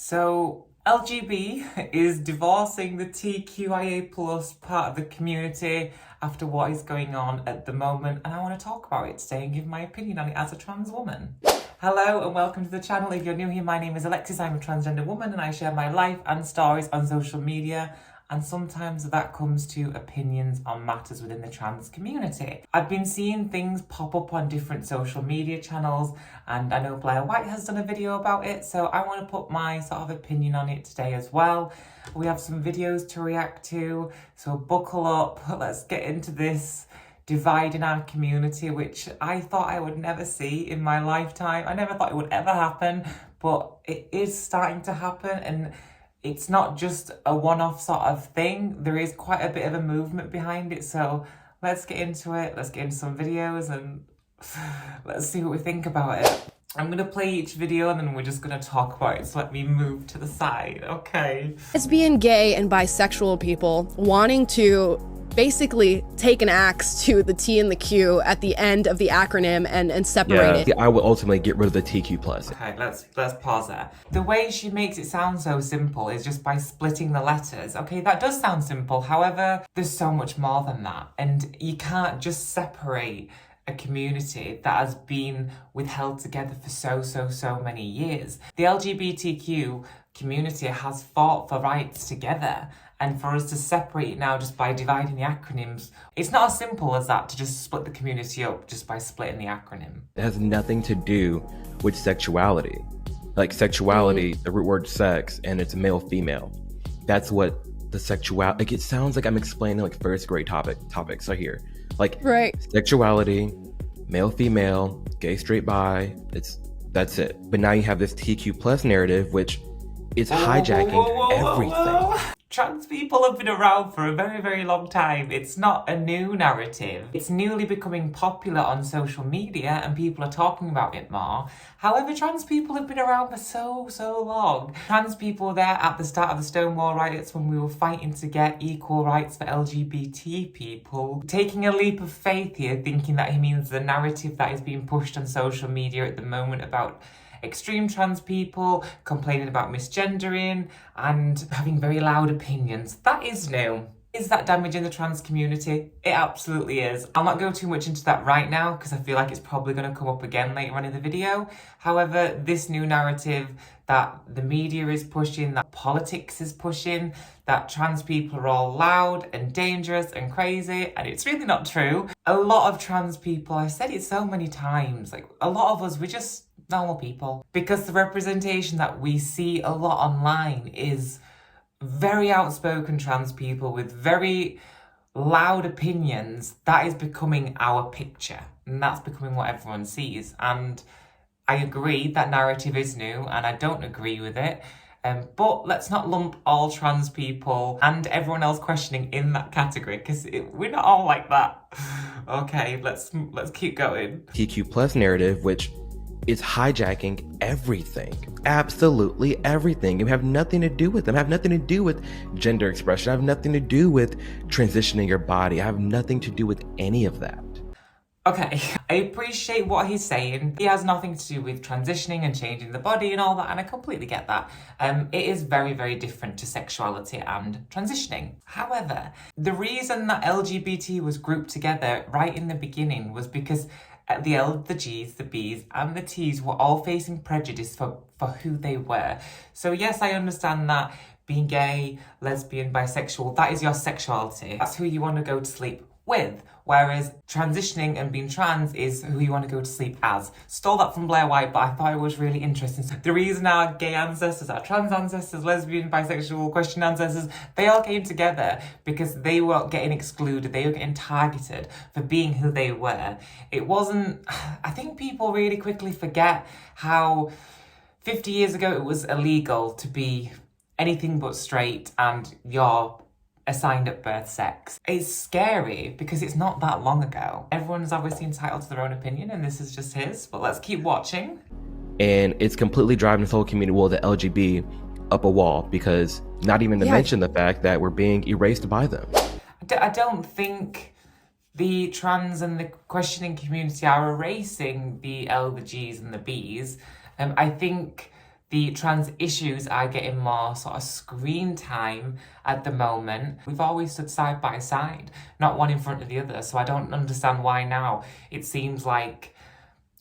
So LGB is divorcing the TQIA plus part of the community after what is going on at the moment, and I want to talk about it today and give my opinion on it as a trans woman. Hello and welcome to the channel. If you're new here, my name is Alexis. I'm a transgender woman and I share my life and stories on social media, and sometimes that comes to opinions on matters within the trans community. I've been seeing things pop up on different social media channels, and I know Blair White has done a video about it, so I want to put my sort of opinion on it today as well. We have some videos to react to, so buckle up, let's get into this divide in our community, which I thought I would never see in my lifetime. I never thought it would ever happen, but it is starting to happen, and it's not just a one-off sort of thing. There is quite a bit of a movement behind it, so let's get into it. Let's get into some videos and let's see what we think about it. I'm going to play each video and then we're just going to talk about it, so let me move to the side, okay? Lesbian, gay, and bisexual people wanting to basically take an axe to the T and the Q at the end of the acronym and separate it. I would ultimately get rid of the TQ plus. Okay, let's pause there. The way she makes it sound so simple is just by splitting the letters. Okay, that does sound simple. However, there's so much more than that. And you can't just separate a community that has been withheld together for so many years. The LGBTQ community has fought for rights together, and for us to separate it now just by dividing the acronyms, it's not as simple as that, to just split the community up just by splitting the acronym. It has nothing to do with sexuality. Like sexuality, the root word sex, and it's male female. That's what the sexuality, like it sounds like I'm explaining like first grade topics right here. Like sexuality, male female, gay straight bi, that's it. But now you have this TQ plus narrative, which is hijacking everything. Trans people have been around for a very long time. It's not a new narrative. It's newly becoming popular on social media and people are talking about it more. However, trans people have been around for so long. Trans people were there at the start of the Stonewall riots when we were fighting to get equal rights for LGBT people. Taking a leap of faith here, thinking that he means the narrative that is being pushed on social media at the moment about extreme trans people complaining about misgendering and having very loud opinions. That is new. Is that damaging the trans community? It absolutely is. I'll not go too much into that right now because I feel like it's probably going to come up again later on in the video. However, this new narrative that the media is pushing, that politics is pushing, that trans people are all loud and dangerous and crazy, and it's really not true. A lot of trans people, I've said it so many times, like a lot of us, we're just normal people, because the representation that we see a lot online is very outspoken trans people with very loud opinions. That is becoming our picture, and that's becoming what everyone sees. And I agree that narrative is new and I don't agree with it, but let's not lump all trans people and everyone else questioning in that category, because we're not all like that. Okay, let's keep going. TQ plus narrative, which is hijacking everything, absolutely everything. You have nothing to do with them. I have nothing to do with gender expression. I have nothing to do with transitioning your body. I have nothing to do with any of that. Okay, I appreciate what he's saying. He has nothing to do with transitioning and changing the body and all that, and I completely get that. It is very different to sexuality and transitioning. However, the reason that LGBT was grouped together right in the beginning was because the L, the G's, the B's, and the T's were all facing prejudice for who they were. So yes, I understand that being gay, lesbian, bisexual, that is your sexuality. That's who you want to go to sleep with. Whereas transitioning and being trans is who you want to go to sleep as. Stole that from Blair White, but I thought it was really interesting. So the reason our gay ancestors, our trans ancestors, lesbian, bisexual, Christian ancestors, they all came together because they were getting excluded, they were getting targeted for being who they were. It wasn't, I think people really quickly forget how 50 years ago it was illegal to be anything but straight and you're assigned at birth sex. It's scary because it's not that long ago. Everyone's obviously entitled to their own opinion and this is just his, but let's keep watching. And it's completely driving this whole community, well, the LGB, up a wall, because not even to mention the fact that we're being erased by them. I don't think the trans and the questioning community are erasing the L, the G's and the B's. I think The trans issues are getting more sort of screen time at the moment. We've always stood side by side, not one in front of the other. So I don't understand why now it seems like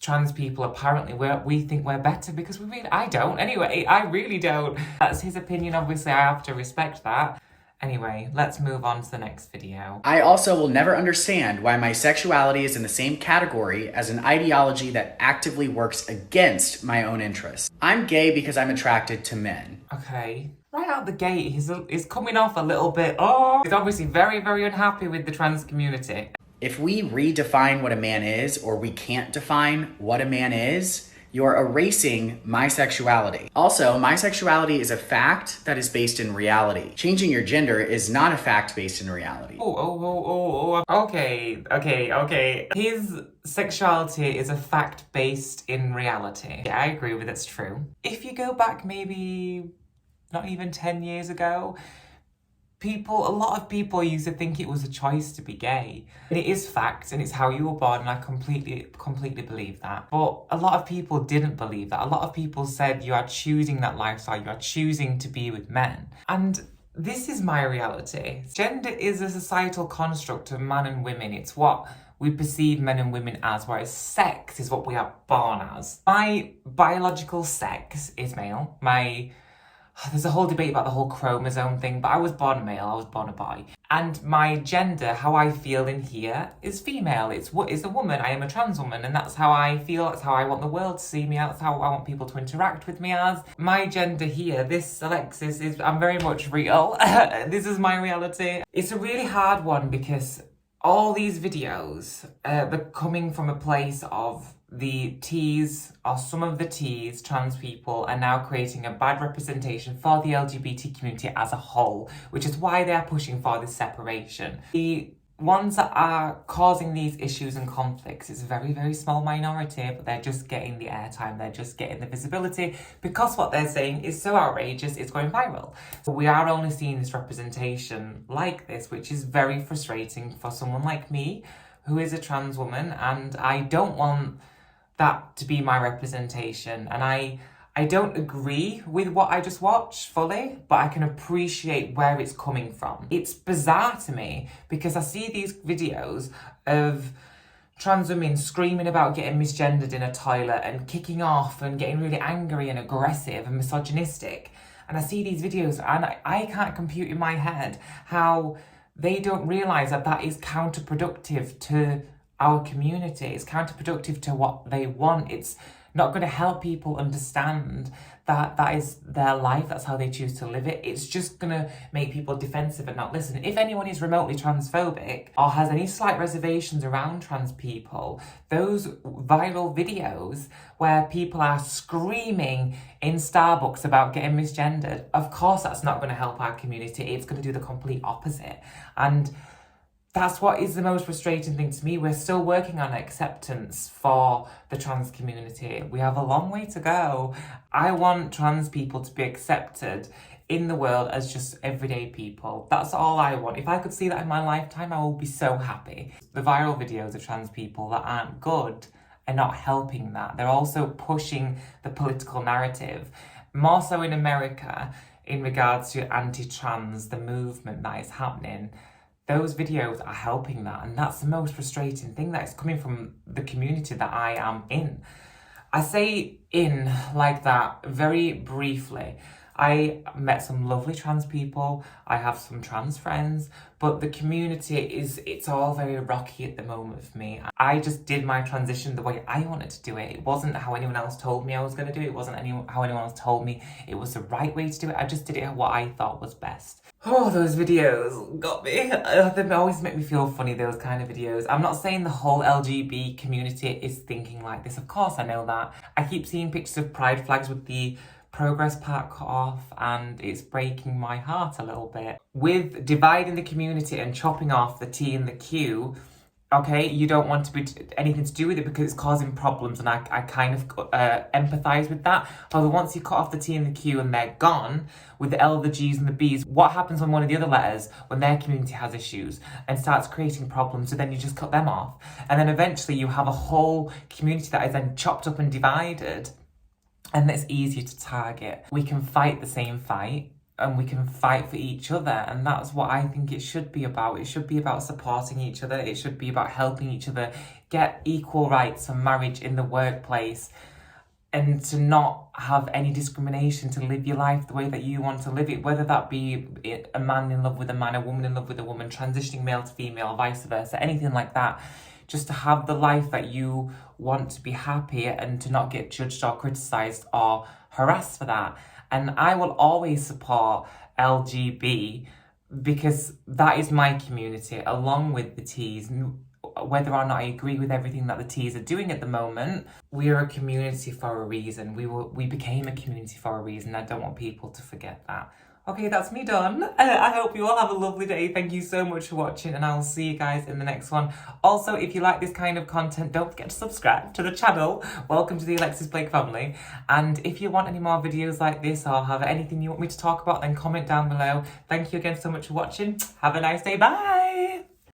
trans people apparently we think we're better, because I don't. Anyway, I really don't. That's his opinion. Obviously, I have to respect that. Anyway, let's move on to the next video. I also will never understand why my sexuality is in the same category as an ideology that actively works against my own interests. I'm gay because I'm attracted to men. Okay. Right out the gate, he's coming off a little bit, he's obviously very, very unhappy with the trans community. If we redefine what a man is, or we can't define what a man is, you're erasing my sexuality. Also, my sexuality is a fact that is based in reality. Changing your gender is not a fact based in reality. Okay. His sexuality is a fact based in reality. Yeah, I agree with it, it's true. If you go back maybe not even 10 years ago, a lot of people used to think it was a choice to be gay. And it is fact, and it's how you were born, and I completely believe that. But a lot of people didn't believe that. A lot of people said you are choosing that lifestyle, you are choosing to be with men. And this is my reality. Gender is a societal construct of man and women. It's what we perceive men and women as, whereas sex is what we are born as. My biological sex is male. There's a whole debate about the whole chromosome thing, but I was born a male, I was born a boy. And my gender, how I feel in here, is female. It's a woman, I am a trans woman, and that's how I feel, that's how I want the world to see me, that's how I want people to interact with me as. My gender here, this Alexis, I'm very much real. This is my reality. It's a really hard one because all these videos, they're coming from a place of the T's, or some of the T's, trans people, are now creating a bad representation for the LGBT community as a whole, which is why they are pushing for this separation. The ones that are causing these issues and conflicts is a very, very small minority, but they're just getting the airtime, they're just getting the visibility, because what they're saying is so outrageous, it's going viral. So we are only seeing this representation like this, which is very frustrating for someone like me, who is a trans woman, and I don't want that to be my representation. And I don't agree with what I just watched fully, but I can appreciate where it's coming from. It's bizarre to me because I see these videos of trans women screaming about getting misgendered in a toilet and kicking off and getting really angry and aggressive and misogynistic. And I see these videos and I can't compute in my head how they don't realise that that is counterproductive to our community. It's counterproductive to what they want. It's not going to help people understand that that is their life, that's how they choose to live it. It's just going to make people defensive and not listen. If anyone is remotely transphobic or has any slight reservations around trans people, those viral videos where people are screaming in Starbucks about getting misgendered, of course that's not going to help our community. It's going to do the complete opposite. And that's what is the most frustrating thing to me. We're still working on acceptance for the trans community. We have a long way to go. I want trans people to be accepted in the world as just everyday people. That's all I want. If I could see that in my lifetime, I will be so happy. The viral videos of trans people that aren't good are not helping that. They're also pushing the political narrative, more so in America, in regards to anti-trans, the movement that is happening. Those videos are helping that, and that's the most frustrating thing, that it's coming from the community that I am in. I say in like that very briefly. I met some lovely trans people, I have some trans friends, but the community it's all very rocky at the moment for me. I just did my transition the way I wanted to do it. It wasn't how anyone else told me I was going to do it. It wasn't how anyone else told me it was the right way to do it. I just did it what I thought was best. Oh, those videos got me. They always make me feel funny, those kind of videos. I'm not saying the whole LGBT community is thinking like this. Of course, I know that. I keep seeing pictures of pride flags with the progress part cut off, and it's breaking my heart a little bit. With dividing the community and chopping off the T and the Q, okay, you don't want to be anything to do with it because it's causing problems, and I kind of empathise with that. Although once you cut off the T and the Q and they're gone, with the L, the G's and the B's, what happens on one of the other letters when their community has issues and starts creating problems? So then you just cut them off. And then eventually you have a whole community that is then chopped up and divided. and it's easier to target. We can fight the same fight, and we can fight for each other, and that's what I think it should be about. It should be about supporting each other. It should be about helping each other get equal rights for marriage in the workplace, and to not have any discrimination, to live your life the way that you want to live it, whether that be a man in love with a man, a woman in love with a woman, transitioning male to female, vice versa, anything like that. Just to have the life that you want, to be happy and to not get judged or criticised or harassed for that. And I will always support LGB because that is my community, along with the T's. Whether or not I agree with everything that the T's are doing at the moment, we are a community for a reason. We became a community for a reason. I don't want people to forget that. Okay, that's me done. I hope you all have a lovely day. Thank you so much for watching, and I'll see you guys in the next one. Also, if you like this kind of content, don't forget to subscribe to the channel. Welcome to the Alexis Blake family. And if you want any more videos like this or have anything you want me to talk about, then comment down below. Thank you again so much for watching. Have a nice day. Bye.